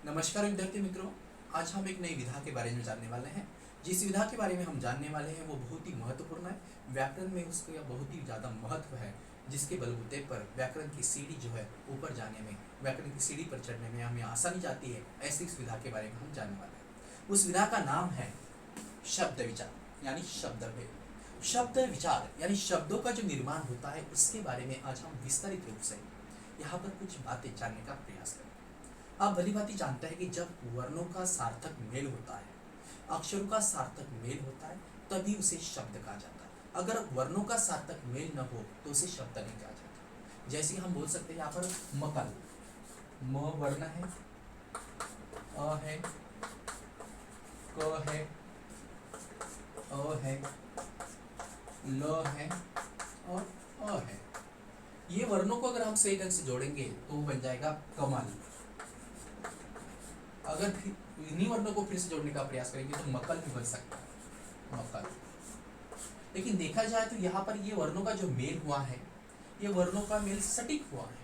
नमस्कार विद्यार्थी मित्रों। आज हम एक नई विधा के बारे में जानने वाले हैं। जिस विधा के बारे में हम जानने वाले हैं वो बहुत ही महत्वपूर्ण है। व्याकरण में उसका बहुत ही ज़्यादा महत्व है, जिसके बलबूते पर व्याकरण की सीढ़ी जो है ऊपर जाने में, व्याकरण की सीढ़ी पर चढ़ने में हमें आसानी जाती है। ऐसी इस विधा के बारे में हम जानने वाले हैं। उस विधा का नाम है शब्द विचार यानी शब्द भेद। शब्द विचार यानी शब्दों का जो निर्माण होता है उसके बारे में आज हम विस्तारित रूप से यहाँ पर कुछ बातें जानने का प्रयास करें। आप भली भांति जानते हैं कि जब वर्णों का सार्थक मेल होता है, अक्षरों का सार्थक मेल होता है, तभी उसे शब्द कहा जाता है। अगर वर्णों का सार्थक मेल न हो तो उसे शब्द नहीं कहा जाता। जैसे हम बोल सकते हैं यहाँ पर मकल, म वर्ण है, अ है, क है, अ है, ल है और अ है। ये वर्णों को अगर हम सही ढंग से जोड़ेंगे तो वो बन जाएगा कमल। अगर इन्हीं वर्णों को फिर से जोड़ने का प्रयास करेंगे तो मकल भी बन सकता है, मकल। लेकिन देखा जाए तो यहाँ पर ये वर्णों का जो मेल हुआ है, ये वर्णों का मेल सटीक हुआ है,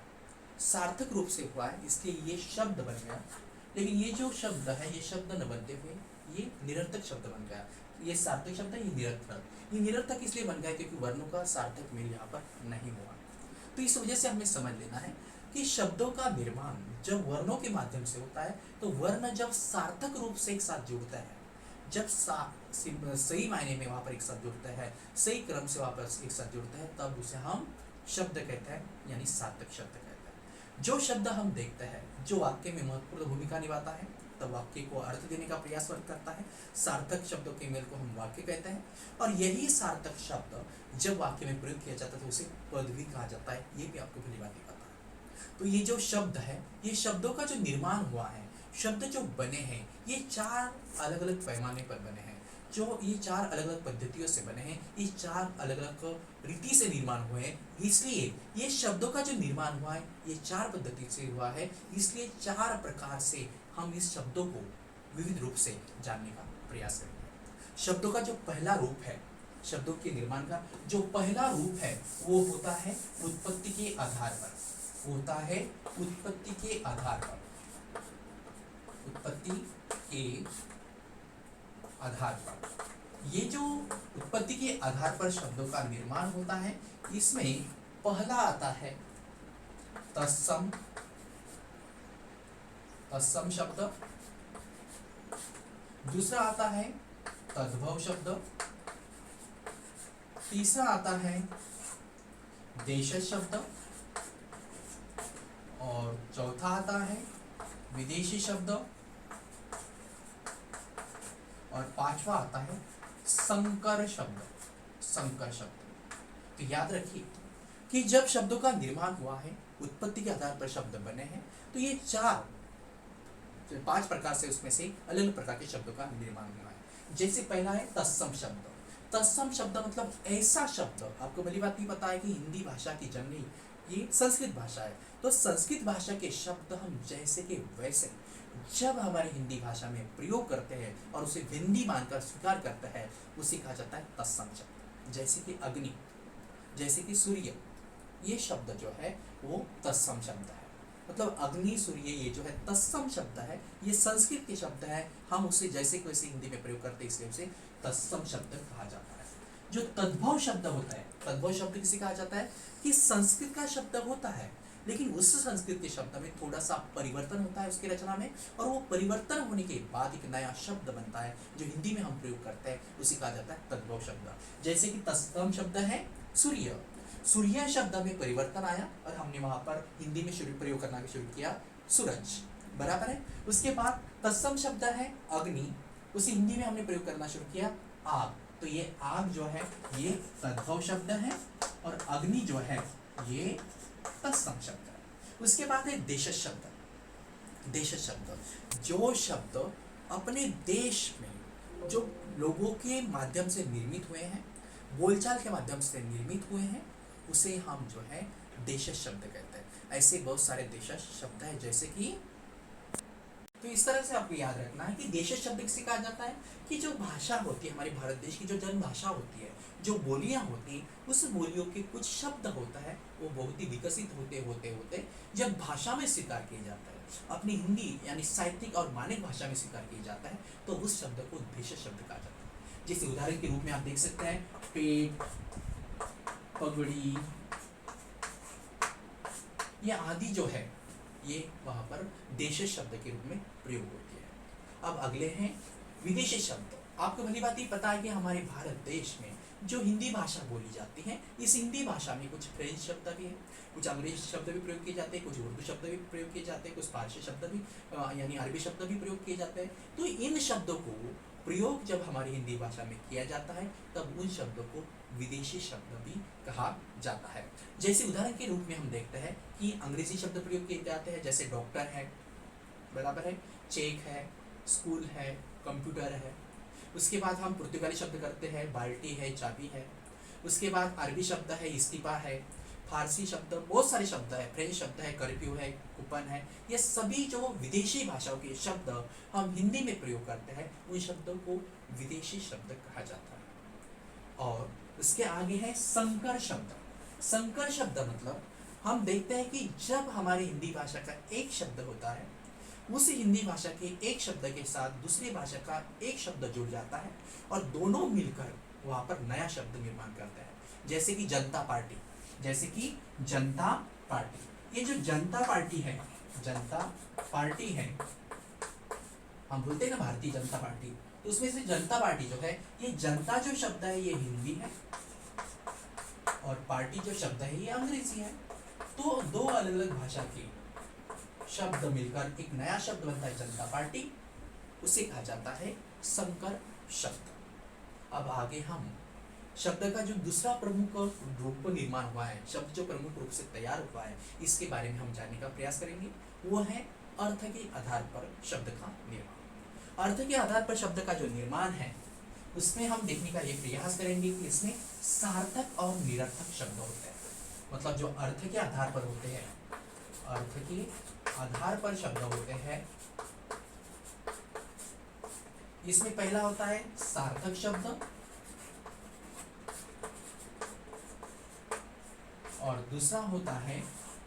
सार्थक रूप से हुआ है, इसलिए ये शब्द बन गया। लेकिन ये जो शब्द है ये शब्द न बनते हुए ये निरर्थक शब्द बन गया। ये सार्थक शब्द है, ये निरर्थक। ये निरर्थक इसलिए बन गया क्योंकि वर्णों का सार्थक मेल यहाँ पर नहीं हुआ। तो इस वजह से हमें समझ लेना है कि शब्दों का निर्माण जब वर्णों के माध्यम से होता है तो वर्ण जब सार्थक रूप से एक साथ जुड़ता है, जब सही मायने में वहाँ पर एक साथ जुड़ता है, सही क्रम से वहाँ पर एक साथ जुड़ता है, तब उसे हम शब्द कहते हैं, यानी सार्थक शब्द कहते हैं। जो शब्द हम देखते हैं जो वाक्य में महत्वपूर्ण भूमिका निभाता है, तब वाक्य को अर्थ देने का प्रयास करता है, सार्थक शब्दों के मेल को हम वाक्य कहते हैं। और यही सार्थक शब्द जब वाक्य में प्रयोग किया जाता है तो उसे पद भी कहा जाता है। ये भी आपको भली भांति पता है। तो ये जो शब्द है, ये शब्दों का जो निर्माण हुआ है, शब्द जो बने हैं, ये चार अलग अलग पैमाने पर बने हैं। जो ये चार अलग अलग पद्धतियों से बने हैं, ये चार अलग अलग रीति से निर्माण हुए हैं। इसलिए ये शब्दों का जो निर्माण हुआ है ये चार पद्धति से हुआ है। इसलिए चार प्रकार से हम इस शब्दों को विविध रूप से जानने का प्रयास करेंगे। शब्दों का जो पहला रूप है, शब्दों के निर्माण का जो पहला रूप है वो होता है उत्पत्ति के आधार पर, होता है उत्पत्ति के आधार पर, उत्पत्ति के आधार पर। ये जो उत्पत्ति के आधार पर शब्दों का निर्माण होता है, इसमें पहला आता है तत्सम, तत्सम शब्द। दूसरा आता है तद्भव शब्द। तीसरा आता है देशज शब्द। और चौथा आता है विदेशी शब्द। और पांचवा आता है संकर शब्द, संकर शब्द। तो याद रखिए कि जब शब्दों का निर्माण हुआ है, उत्पत्ति के आधार पर शब्द बने हैं, तो ये पांच प्रकार से उसमें से अलग अलग प्रकार के शब्दों का निर्माण हुआ है। जैसे पहला है तत्सम शब्द। तत्सम शब्द मतलब ऐसा शब्द, आपको भली बात नहीं पता है कि हिंदी भाषा की जननी ये संस्कृत भाषा है, तो संस्कृत भाषा के शब्द हम जैसे के वैसे जब हमारी हिंदी भाषा में प्रयोग करते हैं और उसे हिंदी मानकर स्वीकार करते हैं, उसे कहा जाता है तत्सम शब्द। जैसे कि अग्नि, जैसे कि सूर्य, ये शब्द जो है वो तत्सम शब्द है। मतलब अग्नि, सूर्य, ये जो है तत्सम शब्द है, ये संस्कृत के शब्द है। हम उसे जैसे कि वैसे हिंदी में प्रयोग करते हैं, इसलिए उसे तत्सम शब्द कहा जाता है। जो तद्भव शब्द होता है, तद्भव शब्द किसे कहा जाता है कि संस्कृत का शब्द होता है लेकिन उस संस्कृत के शब्द में थोड़ा सा परिवर्तन होता है उसकी रचना में, और वो परिवर्तन होने के बाद एक नया शब्द बनता है जो हिंदी में हम प्रयोग करते हैं, उसे कहा जाता है तद्भव शब्द। जैसे कि तत्सम शब्द है सूर्य, सूर्य शब्द में परिवर्तन आया और हमने वहां पर हिंदी में प्रयोग करना शुरू किया सूरज, बराबर है। उसके बाद तत्सम शब्द है अग्नि, उसे हिंदी में हमने प्रयोग करना शुरू किया आग। तो ये आग जो है ये तद्भव शब्द है और अग्नि जो है ये तत्सम शब्द है। उसके बाद है देशज शब्द। देशज शब्द जो शब्द अपने देश में जो लोगों के माध्यम से निर्मित हुए हैं, बोलचाल के माध्यम से निर्मित हुए हैं, उसे हम जो है देशज शब्द कहते हैं। ऐसे बहुत सारे देशज शब्द हैं जैसे कि, तो इस तरह से आपको याद रखना है कि देशज शब्द किसे कहा जाता है कि जो भाषा होती है हमारे भारत देश की, जो जन भाषा होती है, जो बोलियां होती हैं, उस बोलियों के कुछ शब्द होता है वो बहुत ही विकसित होते होते होते जब भाषा में स्वीकार किया जाता है, अपनी हिंदी यानी साहित्यिक और मानक भाषा में स्वीकार किया जाता है, तो उस शब्द को देशज शब्द कहा जाता है। जैसे उदाहरण के रूप में आप देख सकते हैं पेट, पगड़ी, ये आदि जो है ये वहां पर देशज शब्द के रूप में प्रयोग होती है। अब अगले हैं विदेशी शब्द। आपको भली बात ही पता है कि हमारे भारत देश में जो हिंदी भाषा बोली जाती है, इस हिंदी भाषा में कुछ फ्रेंच शब्द भी है, कुछ अंग्रेजी शब्द भी प्रयोग किए जाते हैं, कुछ उर्दू शब्द भी प्रयोग किए जाते हैं, कुछ फारसी शब्द भी यानी अरबी शब्द भी प्रयोग किए जाते हैं। तो इन शब्दों को प्रयोग जब हमारी हिंदी भाषा में किया जाता है तब उन शब्दों को विदेशी शब्द भी कहा जाता है। जैसे उदाहरण के रूप में हम देखते हैं कि अंग्रेजी शब्द प्रयोग किए जाते हैं, जैसे डॉक्टर है, बराबर है, चेक है, स्कूल है, कंप्यूटर है। उसके बाद हम पुर्तगाली शब्द करते हैं, बाल्टी है, चाबी है। उसके बाद अरबी शब्द है, इस्तीफा है, फारसी शब्द, बहुत सारे शब्द है, फ्रेंच शब्द है, कर्फ्यू है, कूपन है। ये सभी जो विदेशी भाषाओं के शब्द हम हिंदी में प्रयोग करते हैं, उन शब्दों को विदेशी शब्द कहा जाता है। और उसके आगे है संकर शब्द। संकर शब्द मतलब हम देखते हैं कि जब हमारी हिंदी भाषा का एक शब्द होता है, उस हिंदी भाषा के एक शब्द के साथ दूसरी भाषा का एक शब्द जुड़ जाता है और दोनों मिलकर वहां पर नया शब्द निर्माण करते हैं। जैसे कि जनता पार्टी, जैसे कि जनता पार्टी, ये जो जनता पार्टी है, जनता पार्टी है, हम बोलते हैं ना भारतीय जनता पार्टी, तो उसमें से जनता पार्टी जो है, ये जनता जो शब्द है ये हिंदी है और पार्टी जो शब्द है ये अंग्रेजी है। तो दो अलग अलग भाषा के शब्द मिलकर एक नया शब्द बनता है जनता पार्टी, उसे कहा जाता है संकर शब्द। अब आगे हम शब्द का जो दूसरा प्रमुख रूप निर्माण हुआ है, शब्द जो प्रमुख रूप से तैयार हुआ है, इसके बारे में हम जानने का प्रयास करेंगे। वो है अर्थ के आधार पर शब्द का निर्माण। अर्थ के आधार पर शब्द का जो निर्माण है उसमें हम देखने का ये प्रयास करेंगे कि इसमें सार्थक और निरर्थक शब्द होते हैं। मतलब जो अर्थ के आधार पर होते हैं, अर्थ के आधार पर शब्द होते हैं, इसमें पहला होता है सार्थक शब्द और दूसरा होता है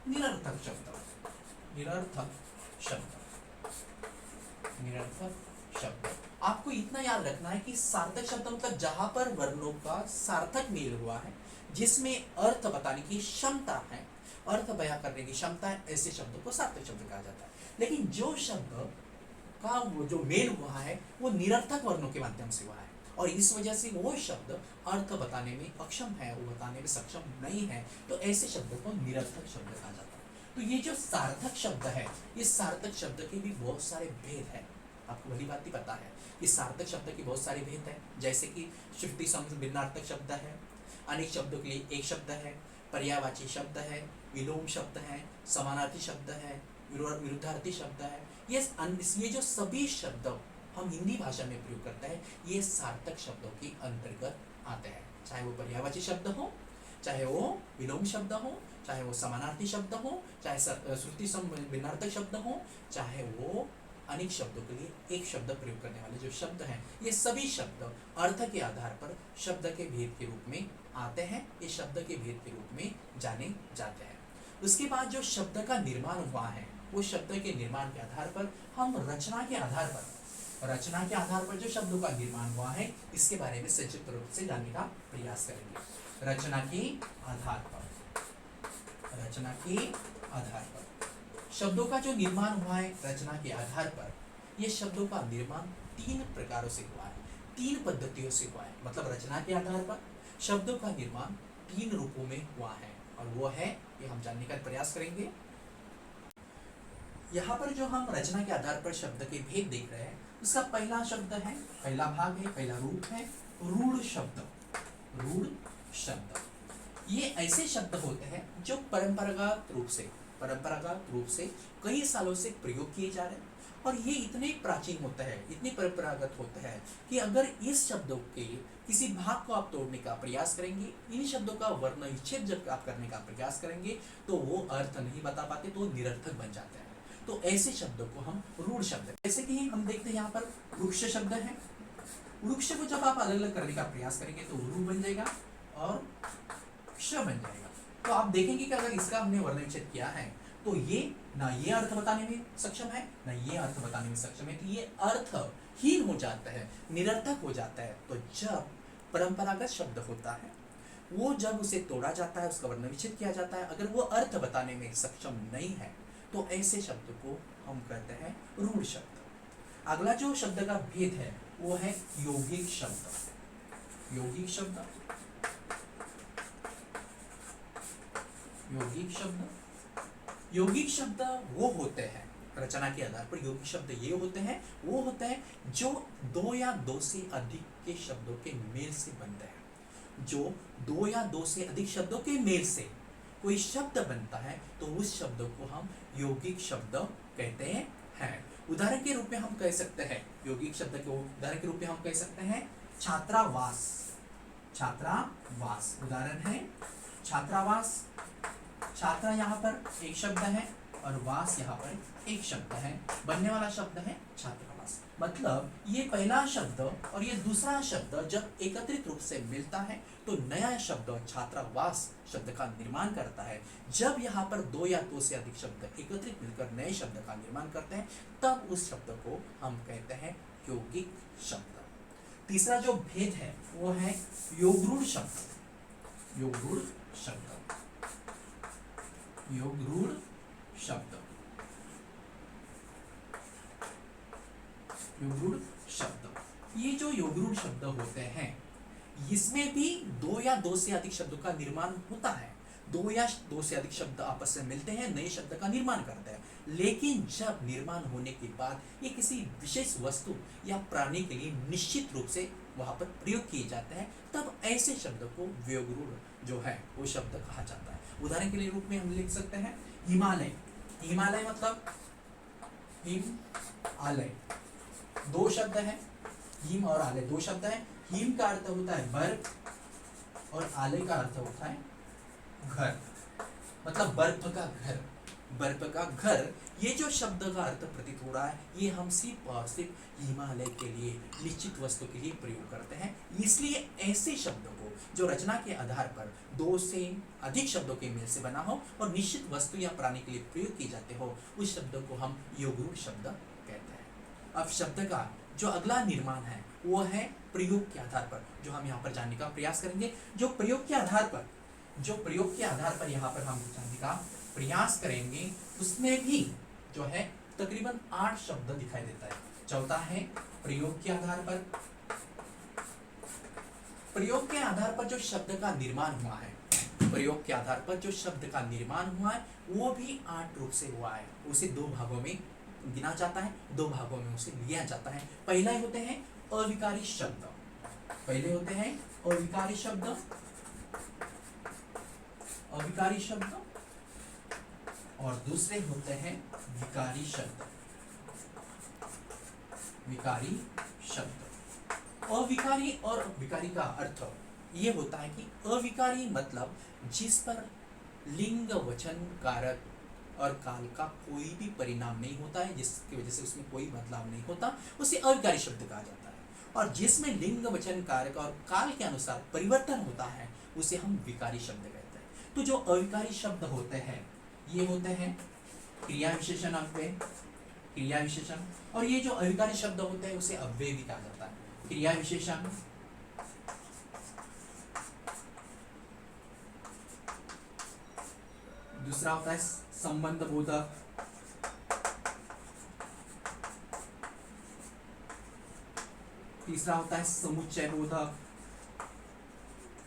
निरर्थक शब्द। निरर्थक शब्द, निरर्थक शब्द। आपको इतना याद रखना है कि सार्थक शब्द मतलब जहां पर वर्णों का सार्थक मेल हुआ है, जिसमें अर्थ बताने की क्षमता है, अर्थ बयां करने की क्षमता है, ऐसे शब्दों को सार्थक शब्द कहा जाता है। लेकिन जो शब्द का वो जो मेल हुआ है वो निरर्थक वर्णों के माध्यम से हुआ है और इस वजह से वो शब्द अर्थ बताने में अक्षम है, वो बताने में सक्षम नहीं है, तो ऐसे शब्दों को निरर्थक शब्द कहा जाता है। तो ये जो सार्थक शब्द है, इस सार्थक शब्द के भी बहुत सारे भेद है। आपको भली बात ही पता है कि सार्थक शब्द के बहुत सारे भेद है। जैसे कि श्रुति सम भिन्नार्थक शब्द है, अनेक शब्दों के लिए एक शब्द है, पर्यायवाची शब्द है, विलोम शब्द है, समानार्थी शब्द है, विरुद्धार्थी शब्द है। ये जो सभी शब्द हम हिंदी भाषा में प्रयोग करते हैं, ये सार्थक शब्दों के अंतर्गत आते हैं। चाहे वो पर्यायवाची शब्द हो, चाहे वो विलोम शब्द हो, चाहे वो समानार्थी शब्द हो, चाहे श्रुति सम भिन्नार्थक शब्द हो, चाहे वो अनेक शब्दों के लिए एक शब्द प्रयोग करने वाले जो शब्द हैं, ये सभी शब्द अर्थ के आधार पर शब्द के भेद के रूप में आते हैं, ये शब्द के भेद के रूप में जाने जाते हैं। उसके बाद जो शब्द का निर्माण हुआ है, वो शब्द के निर्माण के आधार पर हम रचना के आधार पर जो शब्दों का निर्माण हुआ है, इसके बारे में संक्षिप्त रूप से जानने का प्रयास करेंगे। रचना के आधार पर शब्दों का जो निर्माण हुआ है, रचना के आधार पर, ये शब्दों का निर्माण 3 प्रकारों से हुआ है, 3 पद्धतियों से हुआ है। मतलब रचना के आधार पर शब्दों का निर्माण 3 रूपों में हुआ है और वो है, ये हम जानने का प्रयास करेंगे। यहाँ पर जो हम रचना के आधार पर शब्द के भेद देख रहे हैं, उसका पहला शब्द है, पहला भाग है, पहला रूप है रूढ़ शब्द। रूढ़ शब्द ये ऐसे शब्द होते हैं जो परंपरागत रूप से कई सालों से प्रयोग किए जा रहे हैं और ये इतने प्राचीन होते हैं, इतने परंपरागत होते हैं कि अगर इस शब्दों के किसी भाग को आप तोड़ने का प्रयास करेंगे, इन शब्दों का वर्ण विच्छेद जब आप करने का प्रयास करेंगे, तो वो अर्थ नहीं बता पाते, तो निरर्थक बन जाते हैं। तो ऐसे शब्दों को हम रूढ़ शब्द, जैसे कि हम देखते हैं यहाँ पर वृक्ष शब्द है, वृक्ष को जब आप अलग अलग करने का प्रयास करेंगे तो रू बन जाएगा और क्ष बन जाएगा। तो आप देखेंगे कि अगर इसका हमने वर्ण विच्छेद किया है तो ये ना ये अर्थ बताने में सक्षम है ना ये अर्थ बताने में सक्षम है, तो ये अर्थहीन हो जाता है, निरर्थक हो जाता है। तो जब परंपरागत शब्द होता है वो जब उसे तोड़ा जाता है, उसका वर्ण विच्छेद किया जाता है, अगर वो अर्थ बताने में सक्षम नहीं है तो ऐसे शब्द को हम कहते हैं रूढ़ शब्द। अगला जो शब्द का भेद है वो है यौगिक शब्द। यौगिक शब्द, यौगिक शब्द, यौगिक शब्द वो होते हैं रचना के आधार पर, यौगिक शब्द ये होते हैं, वो होते हैं जो दो या दो से अधिक के शब्दों के मेल से बनते हैं। जो दो या दो से अधिक शब्दों के मेल से कोई शब्द बनता है तो उस शब्द को हम यौगिक शब्द कहते हैं। उदाहरण के रूप में हम कह सकते हैं, यौगिक शब्द को उदाहरण के रूप में हम कह सकते हैं छात्रावास। छात्रावास उदाहरण है छात्रावास। छात्रा यहाँ पर एक शब्द है और वास यहाँ पर एक शब्द है, बनने वाला शब्द है छात्रावास। मतलब ये पहला शब्द और ये दूसरा शब्द जब एकत्रित रूप से मिलता है तो नया शब्द छात्रावास शब्द का निर्माण करता है। जब यहाँ पर दो या दो से अधिक शब्द एकत्रित मिलकर नए शब्द का निर्माण करते हैं तब उस शब्द को हम कहते हैं यौगिक शब्द। तीसरा जो भेद है वो है योगरूढ़ शब्द। योगरूढ़ शब्द, योगरूढ़ शब्द, योगरूढ़ शब्द। ये जो योगरूढ़ शब्द होते हैं इसमें भी दो या दो से अधिक शब्दों का निर्माण होता है। दो या दो से अधिक शब्द आपस में मिलते हैं, नए शब्द का निर्माण करते हैं। लेकिन जब निर्माण होने के बाद ये किसी विशेष वस्तु या प्राणी के लिए निश्चित रूप से वहां पर प्रयोग किए जाते हैं तब ऐसे शब्द को योगरूढ़ जो है वो शब्द कहा जाता है। उदाहरण के लिए रूप में हम लिख सकते हैं हिमालय। हिमालय मतलब हिम आलय, दो शब्द है, हिम और आलय दो शब्द है। हिम का अर्थ होता है बर्फ और आलय का अर्थ होता है घर, मतलब बर्फ का घर। बर्फ का घर ये जो शब्द का अर्थ प्रतीत हो रहा है ये हम सिर्फ और सिर्फ हिमालय के लिए निश्चित वस्तु के लिए प्रयोग करते हैं। इसलिए ऐसे शब्द को जो रचना के आधार पर दो से अधिक शब्दों के मेल से बना हो और निश्चित वस्तु या प्राणी के लिए प्रयोग किए जाते हो उस शब्द को हम योगरूढ़ शब्द कहते हैं। अब शब्द का जो अगला निर्माण है वो है प्रयोग के आधार पर, जो हम यहाँ पर जानने का प्रयास करेंगे। जो प्रयोग के आधार पर यहाँ पर हम जानने का प्रयास करेंगे उसमें भी जो है तकरीबन 8 शब्द दिखाई देता है। चौथा है प्रयोग के आधार पर। प्रयोग के आधार पर जो शब्द का निर्माण हुआ है, प्रयोग के आधार पर जो शब्द का निर्माण हुआ है वो भी 8 रूप से हुआ है। उसे दो भागों में गिना जाता है, दो भागों में उसे लिया जाता है। पहले होते हैं अविकारी शब्द, पहले होते हैं अविकारी शब्द, अविकारी शब्द, और दूसरे होते हैं विकारी शब्द, विकारी शब्द। अविकारी और विकारी का अर्थ ये होता है कि अविकारी मतलब जिस पर लिंग वचन कारक और काल का कोई भी परिणाम नहीं होता है, जिसकी वजह से उसमें कोई बदलाव नहीं होता, उसे अविकारी शब्द कहा जाता है। और जिसमें लिंग वचन कारक और काल के अनुसार परिवर्तन होता है उसे हम विकारी शब्द कहते हैं। तो जो अविकारी शब्द होते हैं ये होते हैं क्रिया विशेषण अव्यय, क्रिया विशेषण, और ये जो अविकारी शब्द होते हैं उसे अव्यय भी कहा जाता है। क्रिया विशेषण, दूसरा होता है संबंध बोधक, तीसरा होता है समुच्चय बोधक,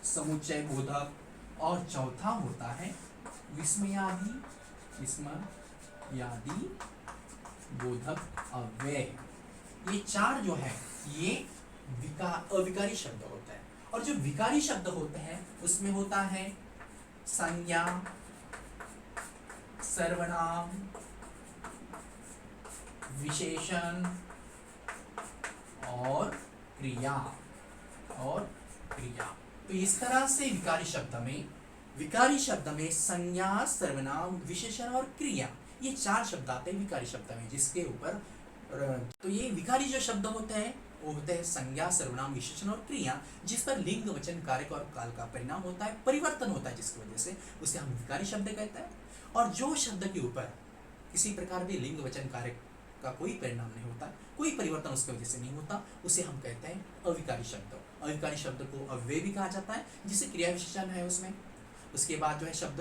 समुच्चय बोधक, और चौथा होता है विस्मयादि, विस्मयादि बोधक अव्यय। ये चार जो है ये अविकारी शब्द होते हैं। और जो विकारी शब्द होते हैं उसमें होता है संज्ञा, सर्वनाम, विशेषण और क्रिया, तो इस तरह से विकारी शब्द में संज्ञा, सर्वनाम, विशेषण और क्रिया ये 4 शब्द आते हैं विकारी शब्द में, जिसके ऊपर तो ये विकारी जो शब्द होते हैं वो होते हैं संज्ञा, सर्वनाम, विशेषण और क्रिया, जिस पर लिंग, वचन, कारक और काल का परिणाम होता है, परिवर्तन होता है, जिसकी वजह से उसे हम विकारी शब्द कहते हैं। और जो शब्द के ऊपर किसी प्रकार भी लिंग, वचन, कारक का कोई परिणाम नहीं होता, कोई परिवर्तन उसकी वजह से नहीं होता, उसे हम कहते हैं अविकारी शब्द। अविकारी शब्द को अव्यय भी कहा जाता है, जिसे क्रिया विशेषण है उसमें। उसके बाद जो है शब्द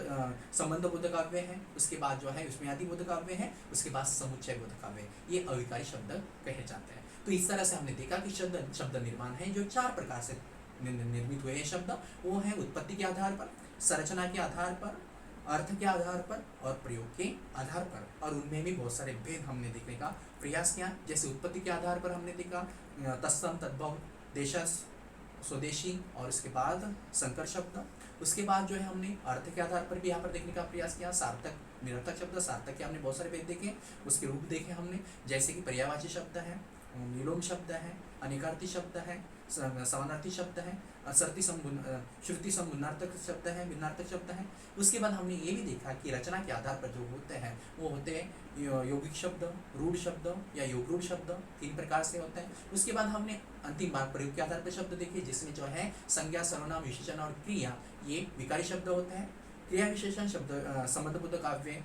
संबंध बोधक अव्यय है, उसके बाद जो है उसमें आदि बोधक अव्यय है, उसके बाद समुच्चय बोधक अव्यय, ये अविकारी शब्द कहे जाते हैं। तो इस तरह से हमने देखा कि शब्द निर्माण है जो 4 प्रकार से निर्मित हुए हैं शब्द। वो है उत्पत्ति के आधार पर, संरचना के आधार पर, अर्थ के आधार पर और प्रयोग के आधार पर। और उनमें भी बहुत सारे भेद हमने देखने का प्रयास किया। जैसे उत्पत्ति के आधार पर हमने देखा तत्सम, तद्भव, देशस, स्वदेशी और इसके बाद संकर शब्द। उसके बाद जो है हमने अर्थ के आधार पर भी यहाँ पर देखने का प्रयास किया, सार्थक, निरर्थक शब्द। सार्थक के हमने बहुत सारे भेद देखे, उसके रूप देखे हमने, जैसे कि पर्यायवाची शब्द है, निलोम शब्द है, अनेकार्थी शब्द है, समानार्थी शब्द है, श्रुति समुन्नार्थक शब्द है, भिन्नार्थक शब्द है। उसके बाद हमने ये भी देखा कि रचना के आधार पर जो होते हैं वो होते हैं यौगिक शब्द, रूढ़ शब्द या योगरूढ़ शब्द, 3 प्रकार से होते हैं। उसके बाद हमने अंतिम बार प्रयोग के आधार पर शब्द देखे, जिसमें जो है संज्ञा, सर्वनाम, विशेषण और क्रिया, ये विकारी शब्द होते हैं। क्रिया विशेषण शब्द संबंध बोधक अव्यय,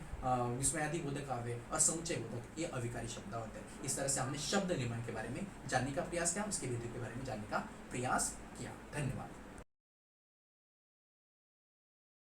विस्मयादि बोधक अव्यय और समुच्चय बोधक, ये अविकारी शब्द होते हैं। इस तरह से हमने शब्द निर्माण के बारे में जानने का प्रयास किया, उसके विधि के बारे में जानने का प्रयास किया। धन्यवाद।